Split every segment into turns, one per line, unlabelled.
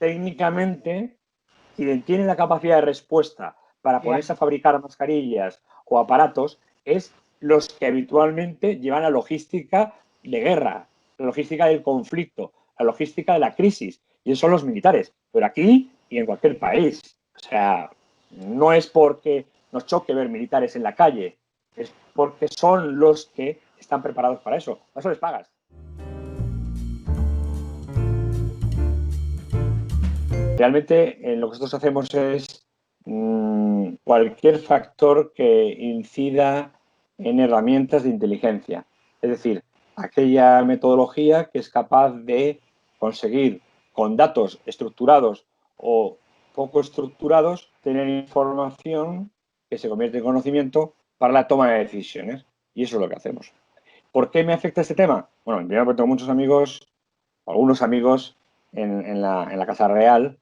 técnicamente, quien tiene la capacidad de respuesta para ponerse a fabricar mascarillas o aparatos es los que habitualmente llevan la logística de guerra, la logística del conflicto, la logística de la crisis, y esos son los militares, pero aquí y en cualquier país. O sea, no es porque nos choque ver militares en la calle, es porque son los que están preparados para eso. A eso les pagas. Realmente lo que nosotros hacemos es cualquier factor que incida en herramientas de inteligencia. Es decir, aquella metodología que es capaz de conseguir con datos estructurados o poco estructurados tener información que se convierte en conocimiento para la toma de decisiones. Y eso es lo que hacemos. ¿Por qué me afecta este tema? Bueno, primero porque tengo muchos amigos, algunos amigos en la Casa Real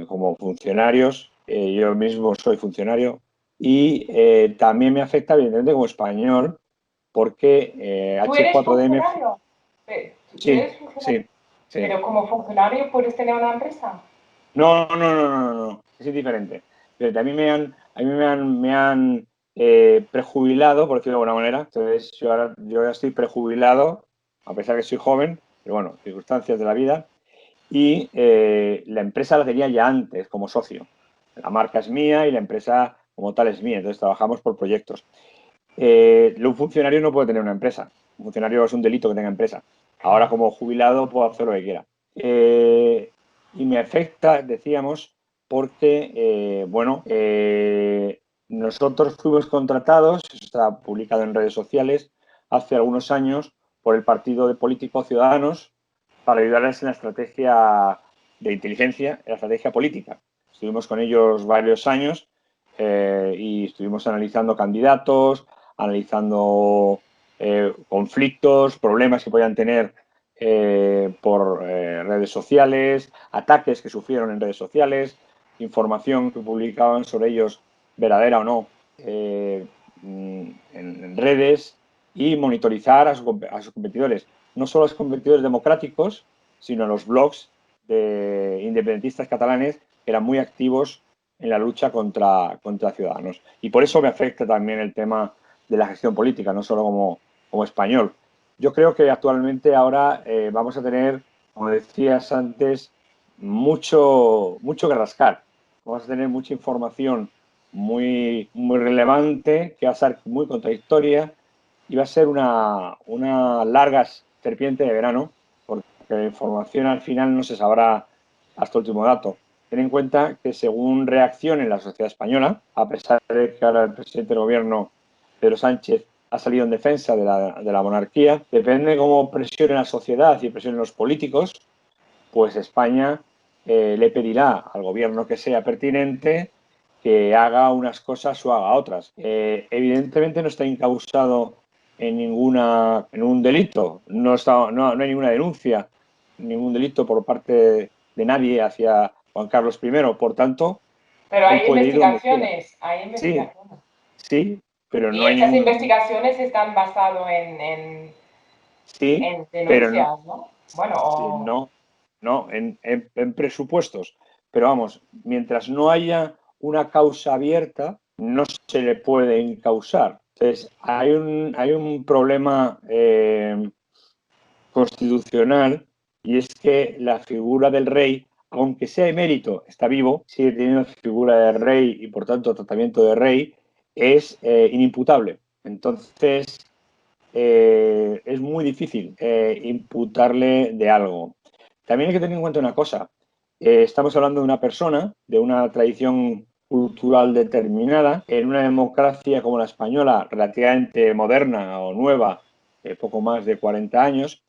como funcionarios. Yo mismo soy funcionario y también me afecta, evidentemente, como español, porque
¿Tú eres
H4DM...
funcionario? ¿Tú
Sí,
eres funcionario?
sí, sí.
¿Pero como funcionario puedes tener una empresa?
No, no, no, no, no, es indiferente. Pero a mí me han prejubilado, por decirlo de alguna manera. Entonces, yo ya estoy prejubilado, a pesar de que soy joven, pero bueno, circunstancias de la vida. Y la empresa la tenía ya antes como socio. La marca es mía y la empresa como tal es mía. Entonces, trabajamos por proyectos. Un funcionario no puede tener una empresa. Un funcionario es un delito que tenga empresa. Ahora, como jubilado, puedo hacer lo que quiera. Y me afecta, decíamos, porque, nosotros fuimos contratados, eso está publicado en redes sociales, hace algunos años, por el Partido de Políticos Ciudadanos para ayudarles en la estrategia de inteligencia, en la estrategia política. Estuvimos con ellos varios años y estuvimos analizando candidatos, analizando conflictos, problemas que podían tener por redes sociales, ataques que sufrieron en redes sociales, información que publicaban sobre ellos, verdadera o no, en redes, y monitorizar a sus competidores. No solo a los competidores democráticos, sino a los blogs de independentistas catalanes que eran muy activos en la lucha contra Ciudadanos. Y por eso me afecta también el tema de la gestión política, no solo como español. Yo creo que actualmente ahora vamos a tener, como decías antes, mucho que rascar. Vamos a tener mucha información muy relevante, que va a ser muy contradictoria y va a ser una larga serpiente de verano, porque la información al final no se sabrá hasta el último dato. Ten en cuenta que según reaccione la sociedad española, a pesar de que ahora el presidente del gobierno, Pedro Sánchez, ha salido en defensa de la monarquía, depende de cómo presione la sociedad y presionen los políticos, pues España le pedirá al gobierno que sea pertinente que haga unas cosas o haga otras. Evidentemente no está incausado en un delito, no hay ninguna denuncia, ningún delito por parte de nadie hacia Juan Carlos I, por tanto,
Pero
él puede ir donde quiera.
hay
Sí,
investigaciones.
sí, pero
Y
no hay
estas
ningún...
investigaciones están basadas
Sí,
en
pero no,
denuncias, ¿no? Bueno,
sí, no, en presupuestos. Pero vamos, mientras no haya una causa abierta, no se le puede encausar. Entonces, hay un problema constitucional, y es que la figura del rey, aunque sea emérito, está vivo, sigue teniendo figura de rey y por tanto tratamiento de rey, es inimputable. Entonces, es muy difícil imputarle de algo. También hay que tener en cuenta una cosa. Estamos hablando de una persona, de una tradición cultural determinada, en una democracia como la española, relativamente moderna o nueva, poco más de 40 años,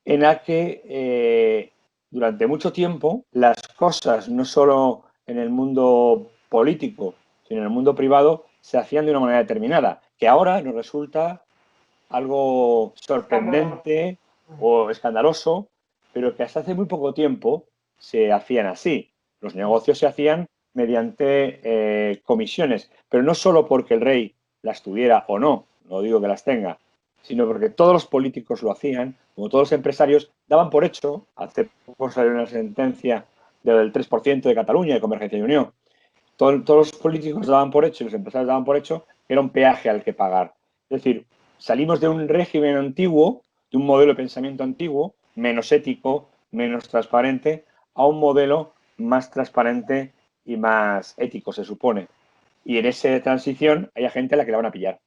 en la que durante mucho tiempo las cosas, no solo en el mundo político, sino en el mundo privado, se hacían de una manera determinada, que ahora nos resulta algo
escandaloso.
sorprendente o escandaloso, pero que hasta hace muy poco tiempo se hacían así. Los negocios se hacían mediante comisiones, pero no solo porque el rey las tuviera o no, no digo que las tenga, sino porque todos los políticos lo hacían, como todos los empresarios, daban por hecho, hace poco salió una sentencia del 3% de Cataluña, de Convergencia y Unión. Todos los políticos daban por hecho, los empresarios daban por hecho que era un peaje al que pagar. Es decir, salimos de un régimen antiguo, de un modelo de pensamiento antiguo, menos ético, menos transparente, a un modelo más transparente y más ético, se supone. Y en esa transición hay gente a la que la van a pillar.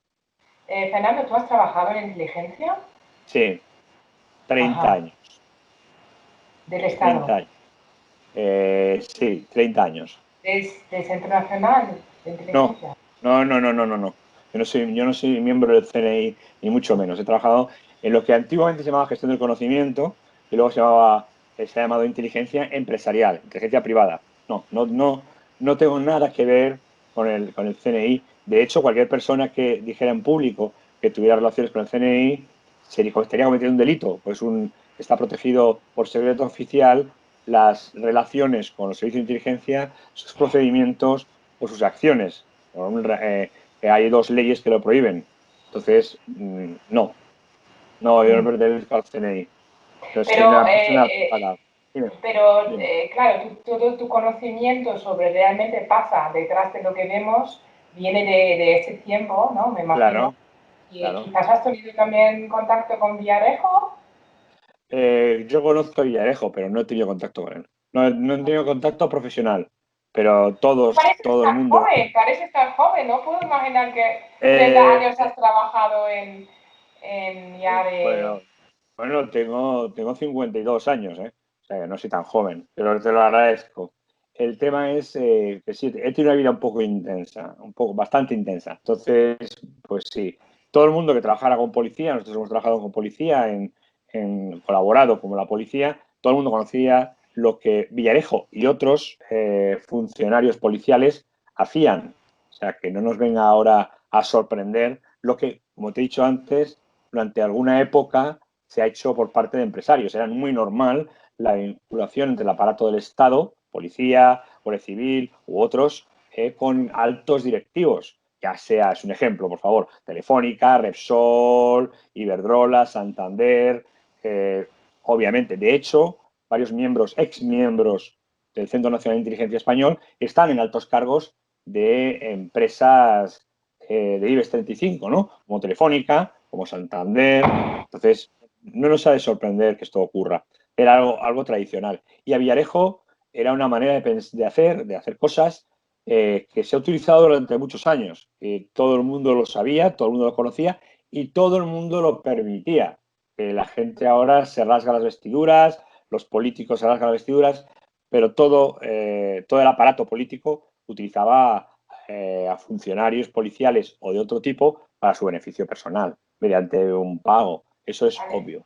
Fernando, ¿tú has trabajado en inteligencia?
Sí, 30
Ajá,
años.
del
30
Estado.
años. Sí, 30 años.
¿Del Centro Nacional de
No,
Inteligencia?
no, no, no, no, no, no. Yo no soy miembro del CNI, ni mucho menos. He trabajado en lo que antiguamente se llamaba gestión del conocimiento y luego se ha llamado inteligencia empresarial, inteligencia privada. No, no, no, no tengo nada que ver con el CNI. De hecho, cualquier persona que dijera en público que tuviera relaciones con el CNI estaría cometiendo un delito, pues está protegido por secreto oficial las relaciones con los servicios de inteligencia, sus procedimientos o sus acciones. Que hay dos leyes que lo prohíben. Entonces, no, no, yo no
Mm.
pertenezco al CNI. Yo soy
Pero,
una persona privada. Dime, dime.
claro, todo tu conocimiento sobre realmente pasa detrás de lo que vemos viene de ese tiempo, ¿no? Me imagino.
Claro,
Y
claro.
quizás has tenido también contacto con Villarejo.
Yo conozco a Villarejo, pero no he tenido contacto con él. No, no he tenido contacto profesional, pero todo el mundo.
Parece estar joven, no puedo imaginar que 30
Eh,
años has trabajado en ya de...
bueno, bueno, tengo 52 años, ¿eh? O sea, que no soy tan joven, pero te lo agradezco. El tema es que sí, he tenido una vida un poco intensa, bastante intensa. Entonces, pues sí, todo el mundo que trabajara con policía, nosotros hemos trabajado con policía, colaborado como la policía, todo el mundo conocía lo que Villarejo y otros funcionarios policiales hacían. O sea, que no nos venga ahora a sorprender lo que, como te he dicho antes, durante alguna época se ha hecho por parte de empresarios. Era muy normal la vinculación entre el aparato del Estado, policía, Guardia Civil u otros, con altos directivos. Ya sea, es un ejemplo, por favor, Telefónica, Repsol, Iberdrola, Santander, obviamente. De hecho, varios exmiembros del Centro Nacional de Inteligencia Español están en altos cargos de empresas de IBEX 35, ¿no? Como Telefónica, como Santander. Entonces, no nos ha de sorprender que esto ocurra. Era algo tradicional. Y a Villarejo era una manera de hacer cosas que se ha utilizado durante muchos años. Todo el mundo lo sabía, todo el mundo lo conocía y todo el mundo lo permitía. La gente ahora se rasga las vestiduras, los políticos se rasgan las vestiduras, pero todo el aparato político utilizaba a funcionarios policiales o de otro tipo para su beneficio personal, mediante un pago. Eso es
Vale.
obvio.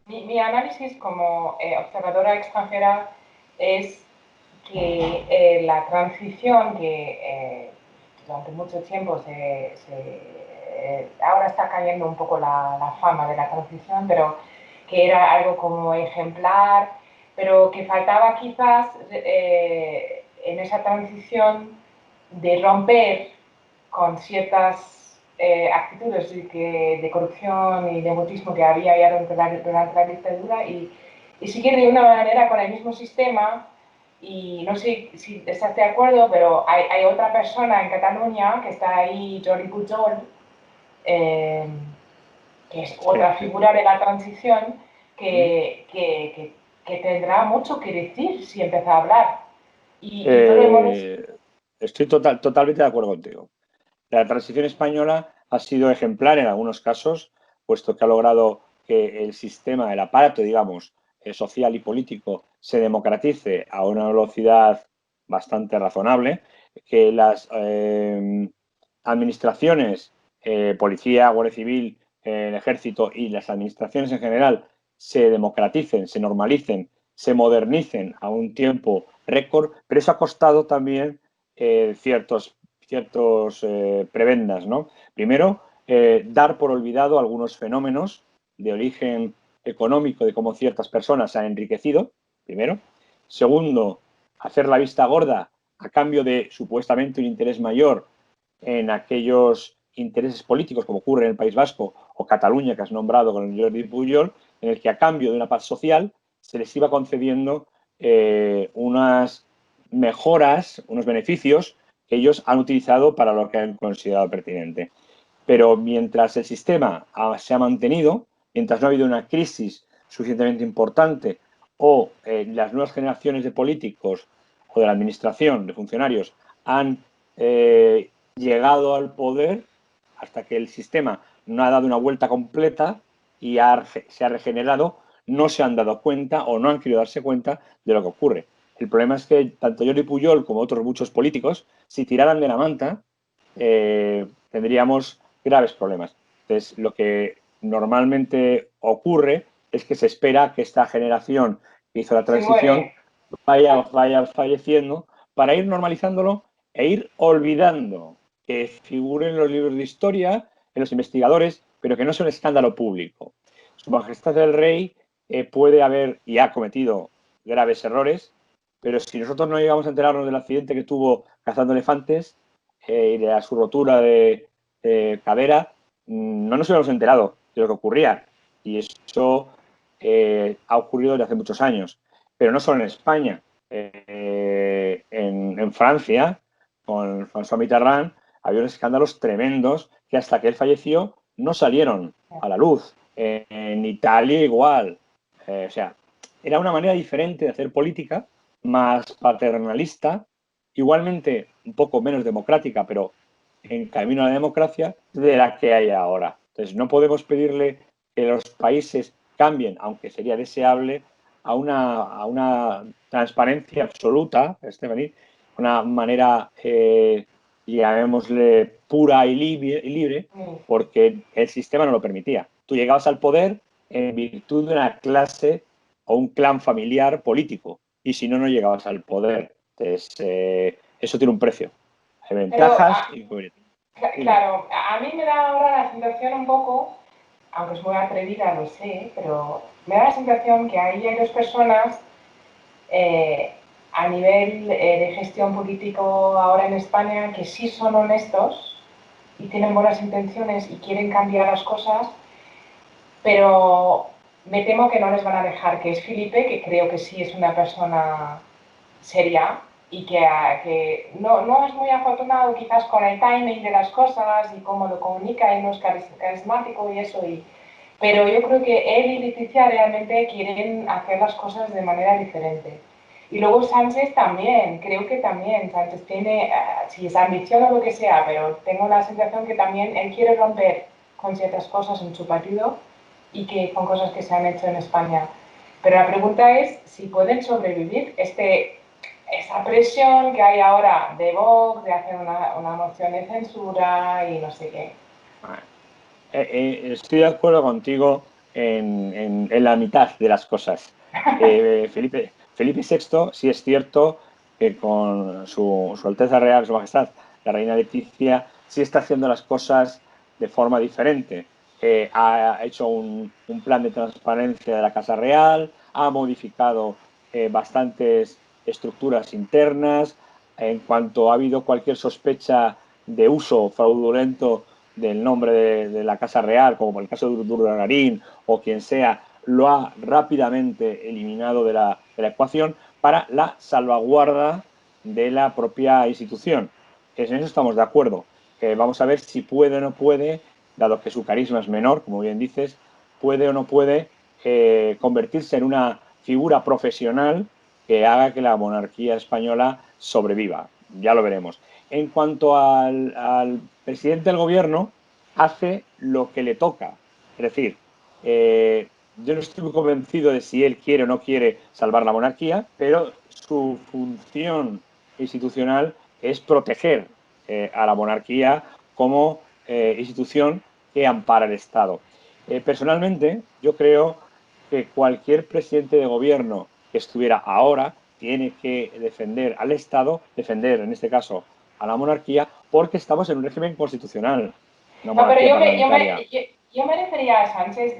Mi análisis como observadora extranjera es que la transición que durante mucho tiempo ahora está cayendo un poco la fama de la transición, pero que era algo como ejemplar, pero que faltaba quizás en esa transición de romper con ciertas actitudes de corrupción y de nepotismo que había ya durante la dictadura y seguir de una manera con el mismo sistema. Y no sé si estás de acuerdo, pero hay otra persona en Cataluña que está ahí, Jordi Pujol, eh, que es
Sí.
otra figura de la transición,
Mm.
que tendrá mucho que decir si empieza a hablar. Y todo el mundo...
Eh, Estoy totalmente de acuerdo contigo. La transición española ha sido ejemplar en algunos casos, puesto que ha logrado que el sistema, el aparato, digamos, social y político se democratice a una velocidad bastante razonable, que las administraciones, policía, Guardia Civil, el ejército y las administraciones en general se democraticen, se normalicen, se modernicen a un tiempo récord, pero eso ha costado también ciertos prebendas, ¿no? Primero, dar por olvidado algunos fenómenos de origen económico de cómo ciertas personas se han enriquecido, primero. Segundo, hacer la vista gorda a cambio de supuestamente un interés mayor en aquellos intereses políticos, como ocurre en el País Vasco o Cataluña, que has nombrado con el Jordi Pujol, en el que a cambio de una paz social se les iba concediendo unas mejoras, unos beneficios que ellos han utilizado para lo que han considerado pertinente. Pero mientras el sistema se ha mantenido, mientras no ha habido una crisis suficientemente importante o las nuevas generaciones de políticos o de la administración, de funcionarios, han llegado al poder hasta que el sistema no ha dado una vuelta completa y se ha regenerado, no se han dado cuenta o no han querido darse cuenta de lo que ocurre. El problema es que tanto Jordi Pujol como otros muchos políticos, si tiraran de la manta, tendríamos graves problemas. Entonces, lo que normalmente ocurre es que se espera que esta generación que hizo la transición vaya falleciendo para ir normalizándolo e ir olvidando que figure en los libros de historia, en los investigadores, pero que no sea un escándalo público. Su Majestad el Rey puede haber y ha cometido graves errores, pero si nosotros no llegamos a enterarnos del accidente que tuvo cazando elefantes y de su rotura de cadera, no nos hubiéramos enterado de lo que ocurría. Y eso ha ocurrido desde hace muchos años. Pero no solo en España. En Francia, con François Mitterrand, había unos escándalos tremendos que hasta que él falleció no salieron a la luz. En Italia igual. O sea, era una manera diferente de hacer política, más paternalista, igualmente un poco menos democrática, pero en camino a la democracia, de la que hay ahora. Entonces, no podemos pedirle que los países cambien, aunque sería deseable, a una transparencia absoluta, Stephanie, una manera, llamémosle, pura y libre, porque el sistema no lo permitía. Tú llegabas al poder en virtud de una clase o un clan familiar político, y si no, no llegabas al poder. Entonces, eso tiene un precio. Hay ventajas y inconvenientes.
Claro, a mí me da ahora la sensación un poco, aunque es muy atrevida, lo sé, pero me da la sensación que ahí hay dos personas a nivel de gestión político ahora en España que sí son honestos y tienen buenas intenciones y quieren cambiar las cosas, pero me temo que no les van a dejar, que es Felipe, que creo que sí es una persona seria y que no es muy afortunado quizás con el timing de las cosas y cómo lo comunica y no es carismático y eso, pero yo creo que él y Leticia realmente quieren hacer las cosas de manera diferente. Y luego Sánchez también, creo que también, Sánchez tiene, si es ambición o lo que sea, pero tengo la sensación que también él quiere romper con ciertas cosas en su partido y que con cosas que se han hecho en España. Pero la pregunta es si pueden sobrevivir esa presión que hay ahora de Vox, de hacer una moción de censura y no sé qué.
Estoy de acuerdo contigo en la mitad de las cosas. Felipe VI, sí es cierto que con su Alteza Real, Su Majestad, la Reina Leticia, sí está haciendo las cosas de forma diferente. Ha hecho un plan de transparencia de la Casa Real, ha modificado bastantes estructuras internas. En cuanto ha habido cualquier sospecha de uso fraudulento del nombre de la Casa Real, como el caso de Urdangarín o quien sea, lo ha rápidamente eliminado de la ecuación para la salvaguarda de la propia institución. En eso estamos de acuerdo. Vamos a ver si puede o no puede, dado que su carisma es menor, como bien dices, puede o no puede convertirse en una figura profesional que haga que la monarquía española sobreviva. Ya lo veremos. En cuanto al presidente del gobierno, hace lo que le toca. Es decir, yo no estoy muy convencido de si él quiere o no quiere salvar la monarquía, pero su función institucional es proteger a la monarquía como institución que ampara el Estado. Personalmente, yo creo que cualquier presidente de gobierno que estuviera ahora tiene que defender al Estado, defender en este caso a la monarquía, porque estamos en un régimen constitucional, una
No, pero
monarquía parlamentaria.
yo me refería a Sánchez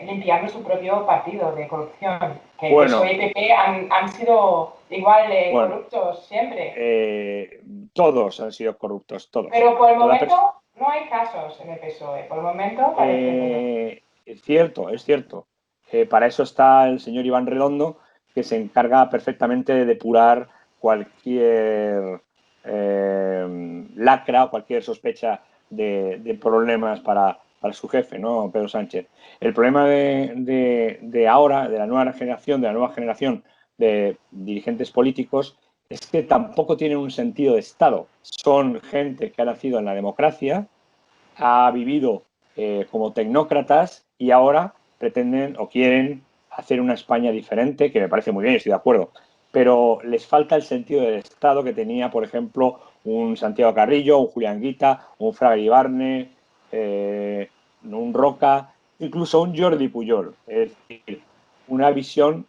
limpiando su propio partido de corrupción, que el PSOE
Bueno,
y PP han sido igual
bueno,
corruptos siempre.
todos han sido corruptos, todos.
Pero por el
Toda
momento no hay casos en el PSOE. Por el momento parece que no.
es cierto, es cierto. Para eso está el señor Iván Redondo, que se encarga perfectamente de depurar cualquier lacra o cualquier sospecha de problemas para su jefe, ¿no? Pedro Sánchez. El problema de ahora, de la nueva generación de dirigentes políticos, es que tampoco tienen un sentido de Estado. Son gente que ha nacido en la democracia, ha vivido como tecnócratas y ahora pretenden o quieren hacer una España diferente, que me parece muy bien, estoy de acuerdo, pero les falta el sentido del Estado que tenía, por ejemplo, un Santiago Carrillo, un Julián Guita, un Fraga Ibarne, un Roca, incluso un Jordi Pujol. Es decir, una visión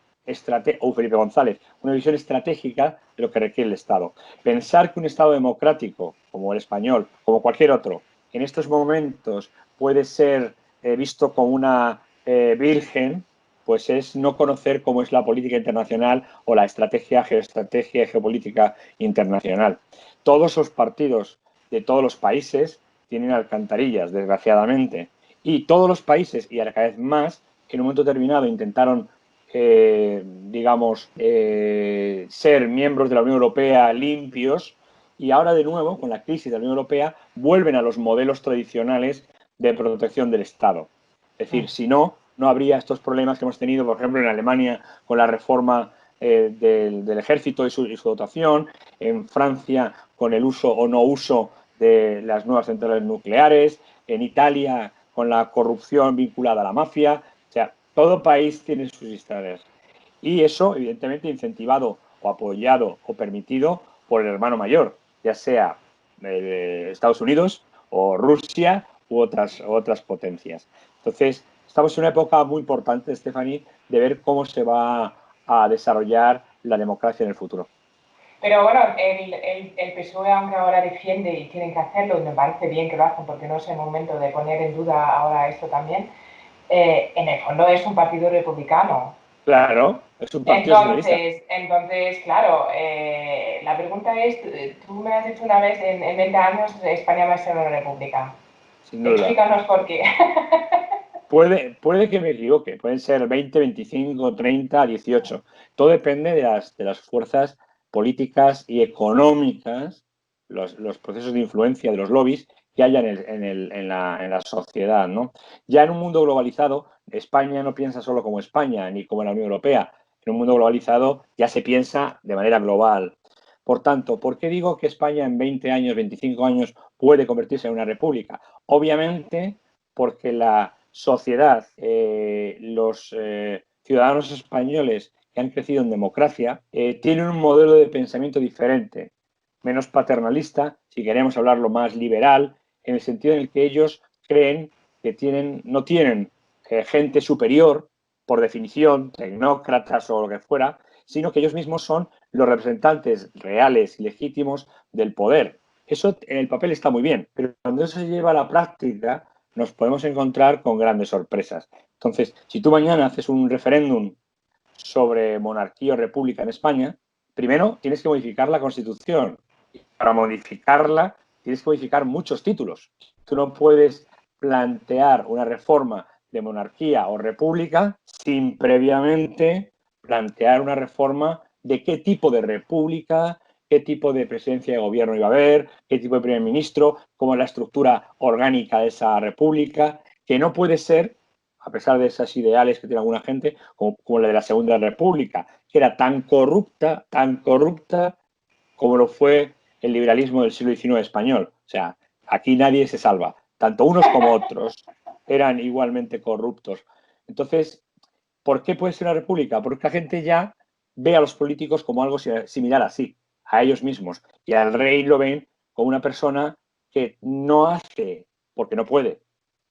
o Felipe González, una visión estratégica de lo que requiere el Estado. Pensar que un Estado democrático, como el español, como cualquier otro, en estos momentos puede ser visto como una virgen, pues es no conocer cómo es la política internacional o la geoestrategia y geopolítica internacional. Todos los partidos de todos los países tienen alcantarillas, desgraciadamente, y todos los países, y cada vez más, que en un momento determinado intentaron ser miembros de la Unión Europea limpios, y ahora de nuevo, con la crisis de la Unión Europea, vuelven a los modelos tradicionales de protección del Estado. Es decir, si no, no habría estos problemas que hemos tenido, por ejemplo, en Alemania con la reforma del ejército y su dotación, en Francia con el uso o no uso de las nuevas centrales nucleares, en Italia con la corrupción vinculada a la mafia. O sea, todo país tiene sus historias. Y eso, evidentemente, incentivado o apoyado o permitido por el hermano mayor, ya sea Estados Unidos o Rusia u otras potencias. Entonces, estamos en una época muy importante, Stephanie, de ver cómo se va a desarrollar la democracia en el futuro.
Pero bueno, el PSOE, aunque ahora defiende y tienen que hacerlo, y me parece bien que lo hacen porque no es el momento de poner en duda ahora esto también, en el fondo es un partido republicano.
Claro, es un partido socialista.
Entonces claro, la pregunta es, tú me has dicho una vez, en 20 años España va a ser una república.
Sin duda.
Explícanos por qué.
Puede que me equivoque, pueden ser 20, 25, 30, 18. Todo depende de las fuerzas políticas y económicas, los procesos de influencia de los lobbies que haya en la sociedad, ¿no? Ya en un mundo globalizado, España no piensa solo como España ni como la Unión Europea. En un mundo globalizado ya se piensa de manera global. Por tanto, ¿por qué digo que España en 20 años, 25 años puede convertirse en una república? Obviamente porque la sociedad, los ciudadanos españoles que han crecido en democracia, tienen un modelo de pensamiento diferente, menos paternalista, si queremos hablarlo más liberal, en el sentido en el que ellos creen que no tienen gente superior, por definición, tecnócratas o lo que fuera, sino que ellos mismos son los representantes reales y legítimos del poder. Eso en el papel está muy bien, pero cuando eso se lleva a la práctica, nos podemos encontrar con grandes sorpresas. Entonces, si tú mañana haces un referéndum sobre monarquía o república en España, primero tienes que modificar la Constitución. Y para modificarla tienes que modificar muchos títulos. Tú no puedes plantear una reforma de monarquía o república sin previamente plantear una reforma de qué tipo de república, qué tipo de presidencia de gobierno iba a haber, qué tipo de primer ministro, cómo es la estructura orgánica de esa república, que no puede ser, a pesar de esos ideales que tiene alguna gente, como la de la Segunda República, que era tan corrupta como lo fue el liberalismo del siglo XIX español. O sea, aquí nadie se salva. Tanto unos como otros eran igualmente corruptos. Entonces, ¿por qué puede ser una república? Porque la gente ya ve a los políticos como algo similar así, a ellos mismos. Y al rey lo ven como una persona que no hace, porque no puede,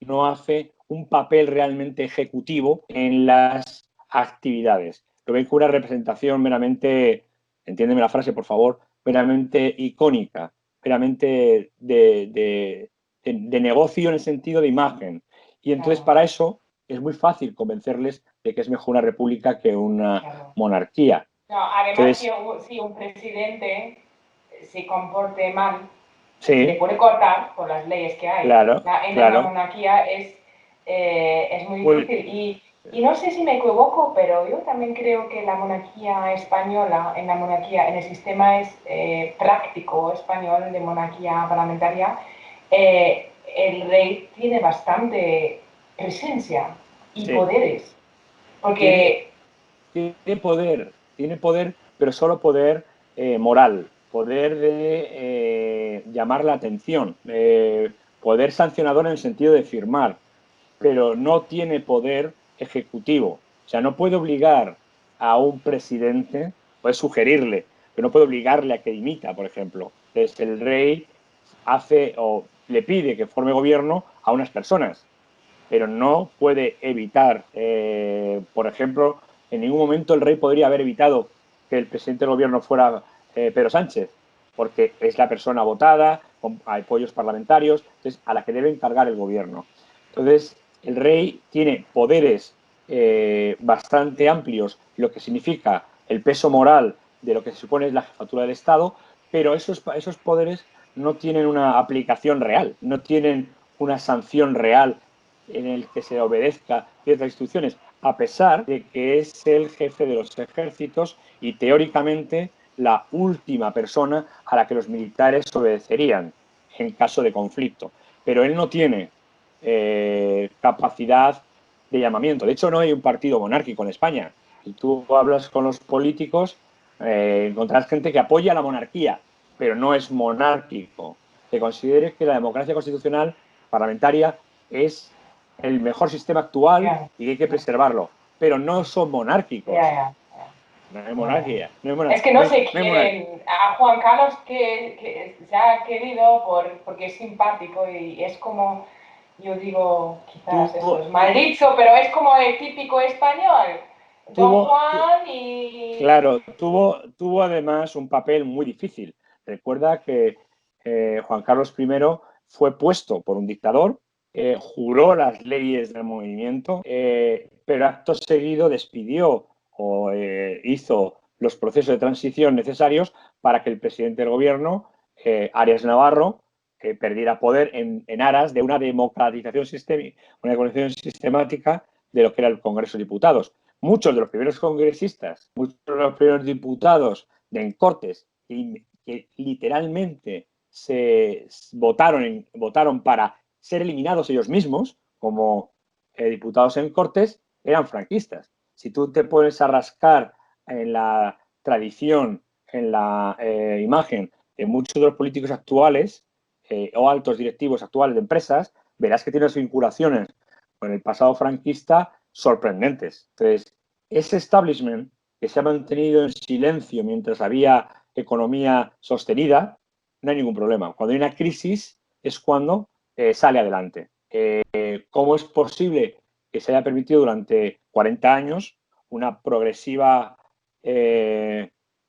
no hace un papel realmente ejecutivo en las actividades. Lo ven como una representación meramente, entiéndeme la frase, por favor, meramente icónica, meramente de negocio en el sentido de imagen. Y entonces
Claro,
para eso es muy fácil convencerles de que es mejor una república que una
claro.
monarquía.
No, además,
Entonces,
si un presidente se comporte mal, se le
sí,
puede cortar por las leyes que hay.
claro,
En una
claro.
monarquía es muy
Muy,
difícil. Y no sé si me equivoco, pero yo también creo que la monarquía española, en el sistema práctico español de monarquía parlamentaria, el rey tiene bastante presencia y
Sí,
poderes.
tiene,
Porque,
tiene poder, pero solo poder moral, poder de llamar la atención, poder sancionador en el sentido de firmar, pero no tiene poder ejecutivo. O sea, no puede obligar a un presidente, puede sugerirle, pero no puede obligarle a que dimita, por ejemplo. Entonces, el rey hace o le pide que forme gobierno a unas personas, pero no puede evitar, por ejemplo, en ningún momento el rey podría haber evitado que el presidente del gobierno fuera Pedro Sánchez, porque es la persona votada, con apoyos parlamentarios, entonces, a la que debe encargar el gobierno. Entonces, el rey tiene poderes bastante amplios, lo que significa el peso moral de lo que se supone es la jefatura del Estado, pero esos poderes no tienen una aplicación real, no tienen una sanción real en el que se obedezca ciertas instrucciones, a pesar de que es el jefe de los ejércitos y teóricamente la última persona a la que los militares obedecerían en caso de conflicto. Pero él no tiene capacidad de llamamiento. De hecho, no hay un partido monárquico en España. Si tú hablas con los políticos, encontrarás gente que apoya la monarquía, pero no es monárquico. Se considere que la democracia constitucional parlamentaria es el mejor sistema actual
ya,
y que hay que preservarlo. Pero no son
ya,
monárquicos.
ya.
No hay
Ya.
monarquía. No hay monarquía.
Es que no se
No hay monarquía.
quieren. A Juan Carlos que se ha querido porque es simpático y es como, yo digo, quizás eso es
Tuvo,
mal dicho, pero es como el típico español. Don
tuvo,
Juan y...
claro, tuvo además un papel muy difícil. Recuerda que Juan Carlos I fue puesto por un dictador, juró las leyes del movimiento, pero acto seguido despidió o hizo los procesos de transición necesarios para que el presidente del gobierno, Arias Navarro, perdiera poder en aras de una democratización sistemática de lo que era el Congreso de Diputados. Muchos de los primeros congresistas, muchos de los primeros diputados en Cortes, que literalmente votaron para ser eliminados ellos mismos como diputados en Cortes, eran franquistas. Si tú te pones a rascar en la tradición, en la imagen de muchos de los políticos actuales o altos directivos actuales de empresas, verás que tienen unas vinculaciones con el pasado franquista sorprendentes. Entonces, ese establishment que se ha mantenido en silencio mientras había economía sostenida, no hay ningún problema. Cuando hay una crisis es cuando sale adelante. ¿Cómo es posible que se haya permitido durante 40 años una progresiva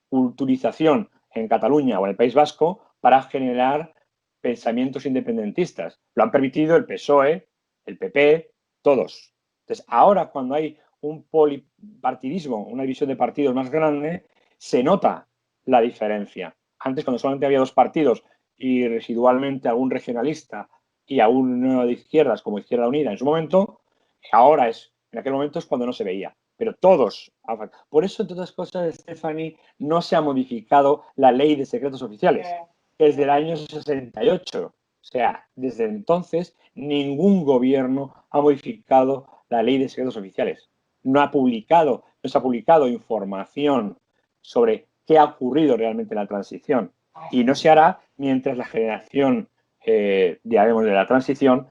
culturización en Cataluña o en el País Vasco para generar pensamientos independentistas? Lo han permitido el PSOE, el PP, todos. Entonces, ahora cuando hay un polipartidismo, una división de partidos más grande, se nota la diferencia. Antes, cuando solamente había dos partidos y residualmente algún regionalista y aún de izquierdas como Izquierda Unida en su momento, en aquel momento es cuando no se veía. Pero todos. Por eso, entre otras cosas, Stephanie, no se ha modificado la ley de secretos oficiales, que es del año 68. O sea, desde entonces ningún gobierno ha modificado la ley de secretos oficiales. No se ha publicado información sobre qué ha ocurrido realmente en la transición. Y no se hará mientras la generación, digamos, de la transición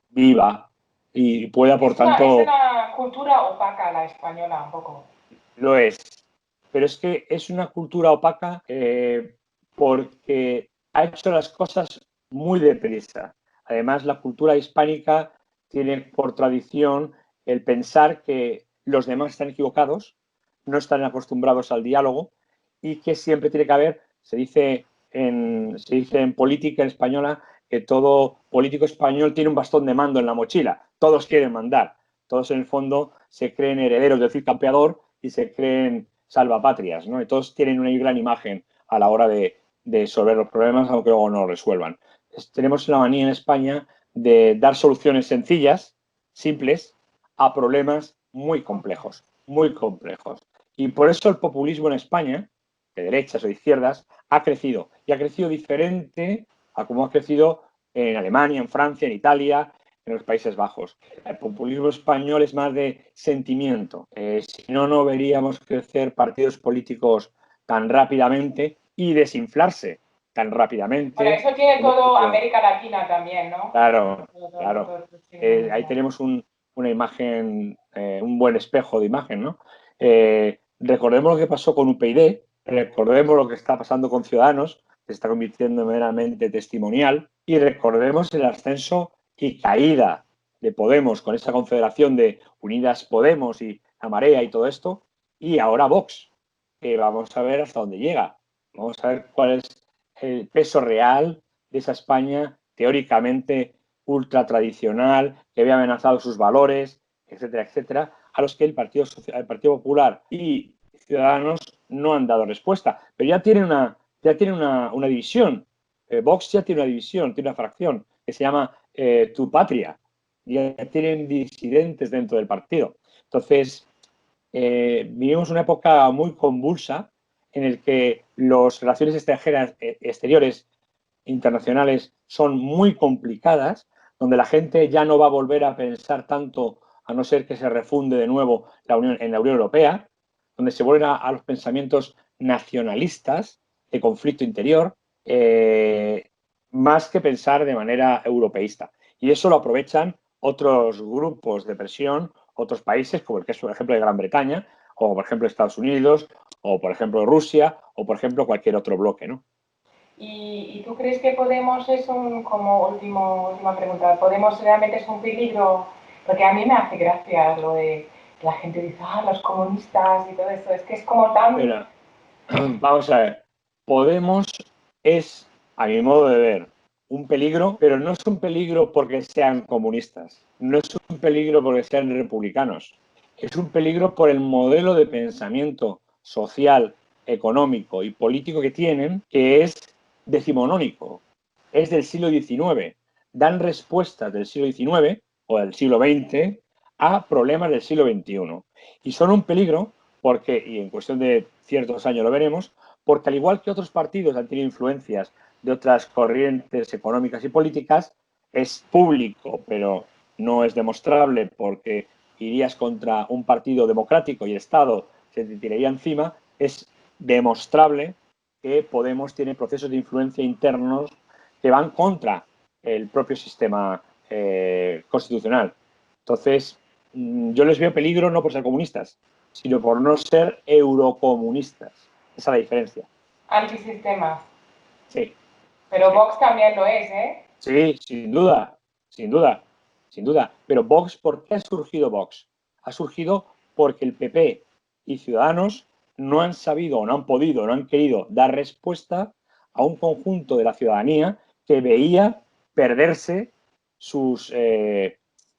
viva y pueda, por
Es
tanto,
una cultura opaca la española, un poco.
lo es. Pero es que es una cultura opaca porque ha hecho las cosas muy deprisa. Además, la cultura hispánica tiene por tradición el pensar que los demás están equivocados, no están acostumbrados al diálogo y que siempre tiene que haber, se dice en política española, que todo político español tiene un bastón de mando en la mochila. Todos quieren mandar. Todos en el fondo se creen herederos del Cid Campeador y se creen salvapatrias, ¿no? Y todos tienen una gran imagen a la hora de resolver los problemas, aunque luego no lo resuelvan. Entonces, tenemos la manía en España de dar soluciones sencillas, simples, a problemas muy complejos, muy complejos. Y por eso el populismo en España, de derechas o de izquierdas, ha crecido. Y ha crecido diferente a como ha crecido en Alemania, en Francia, en Italia, en los Países Bajos. El populismo español es más de sentimiento. Si no, no veríamos crecer partidos políticos tan rápidamente y desinflarse tan
Bueno,
rápidamente.
eso tiene todo América Latina también, ¿no?
Claro,
Todo
claro.
el crecimiento
Ahí
mundial.
tenemos una imagen, un buen espejo de imagen, ¿no? Recordemos lo que pasó con UPyD, recordemos lo que está pasando con Ciudadanos, que se está convirtiendo meramente testimonial, y recordemos el ascenso y caída de Podemos con esa confederación de Unidas Podemos y La Marea y todo esto, y ahora Vox, que vamos a ver hasta dónde llega. Vamos a ver cuál es el peso real de esa España teóricamente ultra tradicional, que había amenazado sus valores, etcétera, etcétera, a los que el Partido Popular y Ciudadanos no han dado respuesta. Pero ya tienen una división. Vox ya tiene una división, tiene una fracción que se llama Tu Patria. Ya tienen disidentes dentro del partido. Entonces, vivimos una época muy convulsa en el que las relaciones exteriores internacionales son muy complicadas, donde la gente ya no va a volver a pensar tanto, a no ser que se refunde de nuevo en la Unión Europea, donde se vuelven a los pensamientos nacionalistas de conflicto interior, más que pensar de manera europeísta. Y eso lo aprovechan otros grupos de presión, otros países, como el caso, por ejemplo, de Gran Bretaña, o por ejemplo Estados Unidos, o por ejemplo Rusia, o por ejemplo cualquier otro bloque, ¿no?
¿Y tú crees que Podemos es como última pregunta, Podemos realmente es un peligro? Porque a mí me hace gracia lo de que la gente dice, los comunistas y todo eso, es que es como tan...
Pero, vamos a ver, Podemos es, a mi modo de ver, un peligro, pero no es un peligro porque sean comunistas, no es un peligro porque sean republicanos, es un peligro por el modelo de pensamiento social, económico y político que tienen, que es decimonónico, es del siglo XIX, dan respuestas del siglo XIX o del siglo XX a problemas del siglo XXI. Y son un peligro porque, y en cuestión de ciertos años lo veremos, porque al igual que otros partidos han tenido influencias de otras corrientes económicas y políticas, es público, pero no es demostrable porque irías contra un partido democrático y el Estado se te tiraría encima, es demostrable que Podemos tiene procesos de influencia internos que van contra el propio sistema constitucional. Entonces, yo les veo peligro no por ser comunistas, sino por no ser eurocomunistas. Esa es la diferencia.
Antisistemas.
Sí,
Pero
sí.
Vox también lo es, ¿eh?
Sí, sin duda, sin duda, sin duda. Pero Vox, ¿por qué ha surgido Vox? Ha surgido porque el PP y Ciudadanos no han sabido o no han podido, no han querido dar respuesta a un conjunto de la ciudadanía que veía perderse sus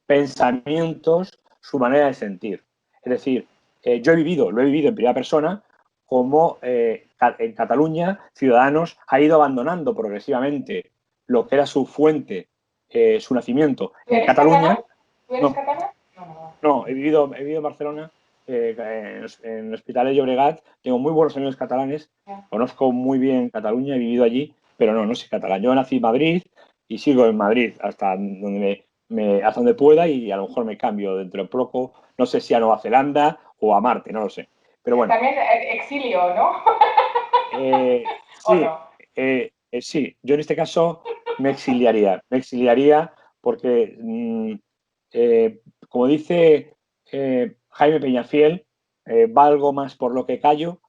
pensamientos, su manera de sentir. Es decir, yo lo he vivido en primera persona, como en Cataluña Ciudadanos ha ido abandonando progresivamente lo que era su fuente, su nacimiento
¿Tú
en
eres catalán?
Cataluña.
¿Tú eres
No,
catalán? No, no.
no, he vivido en Barcelona, en Hospitalet de Llobregat, tengo muy buenos amigos catalanes,
Ya.
conozco muy bien Cataluña, he vivido allí, pero no soy catalán. Yo nací en Madrid y sigo en Madrid hasta donde, hasta donde pueda y a lo mejor me cambio dentro de poco, no sé si a Nueva Zelanda o a Marte, no lo sé. Pero bueno,
También exilio, ¿no? ¿O
sí,
no?
sí, yo en este caso me exiliaría porque, como dice Jaime Peñafiel, valgo más por lo que callo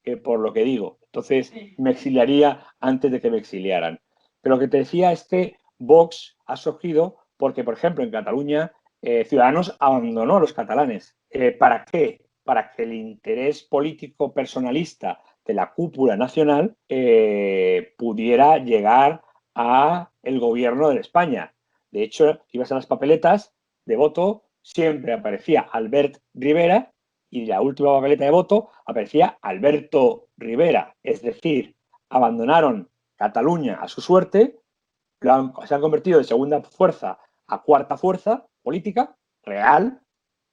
que por lo que digo. Entonces,
Sí.
me exiliaría antes de que me exiliaran. Pero lo que te decía es que Vox ha surgido porque, por ejemplo, en Cataluña, Ciudadanos abandonó a los catalanes. ¿Para qué? Para que el interés político personalista de la cúpula nacional pudiera llegar a el gobierno de España. De hecho, ibas a las papeletas de voto, siempre aparecía Albert Rivera y la última papeleta de voto aparecía Alberto Rivera. Es decir, abandonaron Cataluña a su suerte, se han convertido de segunda fuerza a cuarta fuerza política real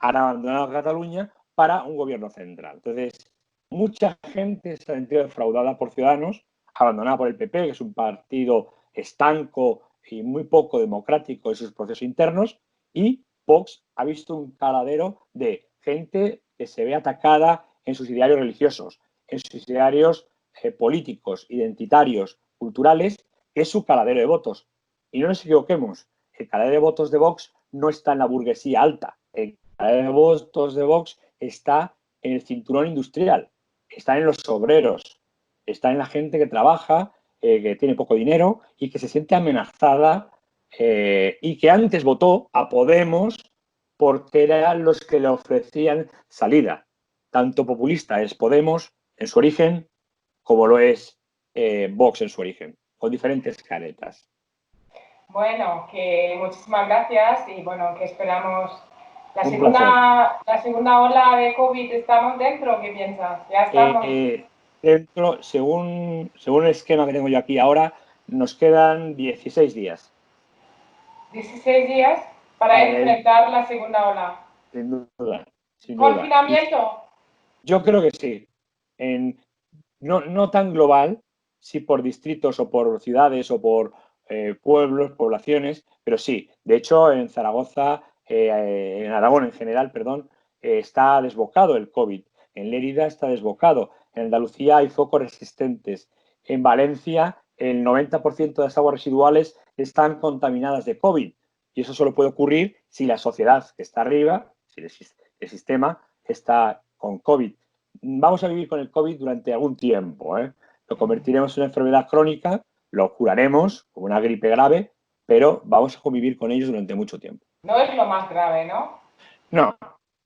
han abandonado Cataluña para un gobierno central. Entonces, mucha gente se ha sentido defraudada por Ciudadanos, abandonada por el PP, que es un partido estanco y muy poco democrático en sus procesos internos, y Vox ha visto un caladero de gente que se ve atacada en sus idearios religiosos, en sus idearios políticos, identitarios, culturales, que es su caladero de votos. Y no nos equivoquemos, el caladero de votos de Vox no está en la burguesía alta, el caladero de votos de Vox está en el cinturón industrial, está en los obreros, está en la gente que trabaja, que tiene poco dinero y que se siente amenazada y que antes votó a Podemos porque eran los que le ofrecían salida. Tanto populista es Podemos en su origen como lo es Vox en su origen, con diferentes caretas.
Bueno, que muchísimas gracias y bueno, que esperamos
Un placer.
la segunda ola de COVID. ¿Estamos dentro? ¿Qué piensas? ¿Ya estamos?
Dentro, según el esquema que tengo yo aquí ahora, nos quedan 16 días.
16 días para enfrentar la segunda ola.
Sin duda, sin duda.
¿Confinamiento?
Yo creo que sí. No tan global, sí por distritos o por ciudades o por pueblos, poblaciones, pero sí. De hecho, en Zaragoza, en Aragón en general, perdón, está desbocado el COVID. En Lérida está desbocado. En Andalucía hay focos resistentes. En Valencia, el 90% de las aguas residuales están contaminadas de COVID. Y eso solo puede ocurrir si la sociedad que está arriba, si el sistema está con COVID. Vamos a vivir con el COVID durante algún tiempo, ¿eh? Lo convertiremos en una enfermedad crónica, lo curaremos como una gripe grave, pero vamos a convivir con ellos durante mucho tiempo.
No es lo más grave, ¿no?
No,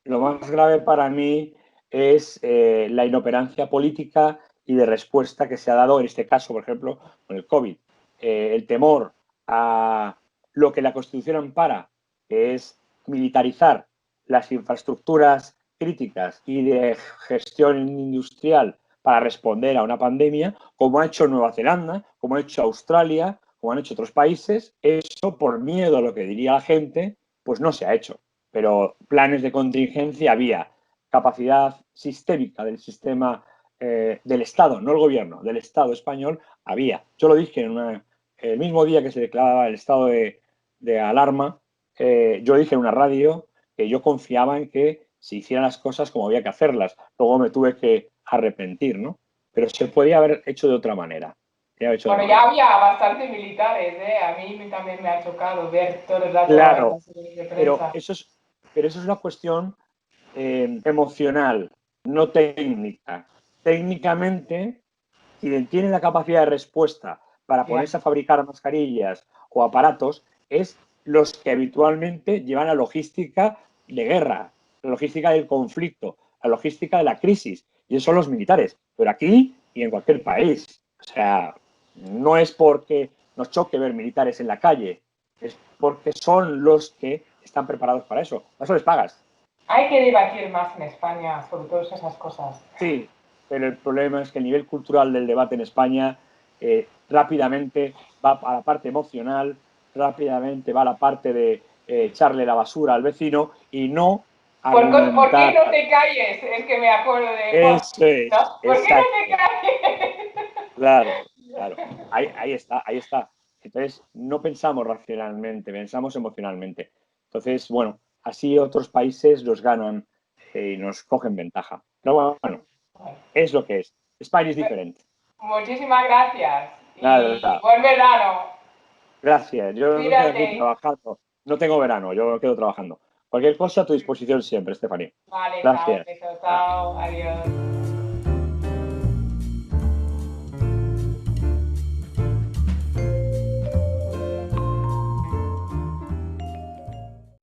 lo más grave para mí es la inoperancia política y de respuesta que se ha dado en este caso, por ejemplo, con el COVID. El temor a lo que la Constitución ampara, que es militarizar las infraestructuras críticas y de gestión industrial para responder a una pandemia, como ha hecho Nueva Zelanda, como ha hecho Australia, como han hecho otros países. Eso, por miedo a lo que diría la gente, pues no se ha hecho. Pero planes de contingencia había, capacidad sistémica del sistema del Estado, no el gobierno, del Estado español, había. Yo lo dije el mismo día que se declaraba el estado de alarma, yo dije en una radio que yo confiaba en que se hicieran las cosas como había que hacerlas. Luego me tuve que arrepentir, ¿no? Pero se podía haber hecho de otra manera.
Bueno, ya había bastantes militares, ¿eh? A mí también me ha chocado ver todo el rato
claro,
las de prensa.
pero eso es una cuestión emocional, no técnica. Técnicamente, quien tiene la capacidad de respuesta para ponerse a fabricar mascarillas o aparatos es los que habitualmente llevan la logística de guerra, la logística del conflicto, la logística de la crisis, y esos son los militares, pero aquí y en cualquier país. O sea, no es porque nos choque ver militares en la calle, es porque son los que están preparados para eso. A eso les pagas.
Hay que debatir más en España sobre todas esas cosas.
Sí, pero el problema es que el nivel cultural del debate en España rápidamente va a la parte emocional, rápidamente va a la parte de echarle la basura al vecino y no
¿Por qué
argumentar.
no te calles? Es que me acuerdo de Juan.
Eso es,
¿No? ¿Por qué no te calles?
Claro, claro. Ahí está, ahí está. Entonces, no pensamos racionalmente, pensamos emocionalmente. Entonces, bueno, así otros países los ganan y nos cogen ventaja. Pero bueno, es lo que es. España es diferente.
Muchísimas gracias y
Nada,
buen verano.
gracias. Yo me quedo aquí
Cuídate.
trabajando. No tengo verano, yo me quedo trabajando. Cualquier cosa a tu disposición siempre, Estefanía.
Vale, chao,
Gracias.
beso,
Chao.
chao, adiós.